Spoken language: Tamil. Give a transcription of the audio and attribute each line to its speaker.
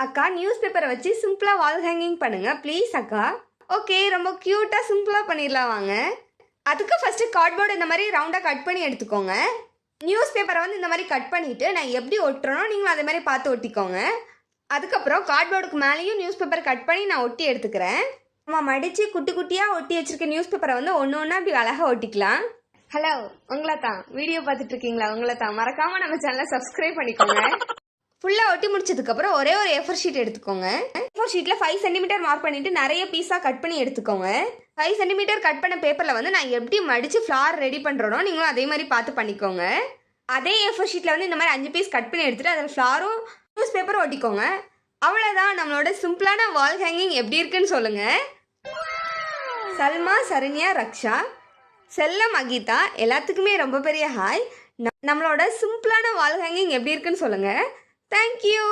Speaker 1: அக்கா நியூஸ் பேப்பரை வச்சு சிம்பிளாக வால் ஹேங்கிங் பண்ணுங்க ப்ளீஸ் அக்கா. ஓகே, ரொம்ப க்யூட்டாக சிம்பிளாக பண்ணிடலாம் வாங்க. அதுக்கு ஃபஸ்ட்டு கார்ட்போர்டு இந்த மாதிரி ரவுண்டாக கட் பண்ணி எடுத்துக்கோங்க. நியூஸ் பேப்பரை வந்து இந்த மாதிரி கட் பண்ணிவிட்டு நான் எப்படி ஒட்டுறனோ நீங்களும் அதே மாதிரி பார்த்து ஒட்டிக்கோங்க. அதுக்கப்புறம் கார்ட்போர்டுக்கு மேலேயும் நியூஸ் பேப்பர் கட் பண்ணி நான் ஒட்டி எடுத்துக்கிறேன். நம்ம மடித்து குட்டி குட்டியாக ஒட்டி வச்சிருக்க நியூஸ் பேப்பரை வந்து ஒன்று ஒன்றா இப்படி அழகாக ஒட்டிக்கலாம். ஹலோ, உங்களை தான் வீடியோ பார்த்துட்டு இருக்கீங்களா? உங்களை தான் மறக்காமல் நம்ம சேனலை சப்ஸ்கிரைப் பண்ணிக்கோங்க. ஃபுல்லாக ஒட்டி முடிச்சதுக்கப்புறம் ஒரே ஒரு A4 ஷீட் எடுத்துக்கோங்க. A4 ஷீட்டில் 5 சென்டிமீட்டர் மார்க் பண்ணிவிட்டு நிறைய பீஸாக கட் பண்ணி எடுத்துக்கோங்க. 5 சென்டிமீட்டர் கட் பண்ண பேப்பரில் வந்து நான் எப்படி மடித்து ஃப்ளார் ரெடி பண்ணுறனோ நீங்களும் அதே மாதிரி பார்த்து பண்ணிக்கோங்க. அதே A4 ஷீட்டில் வந்து இந்த மாதிரி 5 பீஸ் கட் பண்ணி எடுத்துகிட்டு அதில் ஃப்ளாரும் நியூஸ் பேப்பரும் ஒட்டிக்கோங்க. அவ்வளோதான், நம்மளோட சிம்பிளான வால் ஹேங்கிங் எப்படி இருக்குன்னு சொல்லுங்கள். சல்மா, சரண்யா, ரக்ஷா, செல்லம், அகிதா எல்லாத்துக்குமே ரொம்ப பெரிய ஹாய். நம்மளோட சிம்பிளான வால் ஹேங்கிங் எப்படி இருக்குன்னு சொல்லுங்கள். தேங்க்யூ.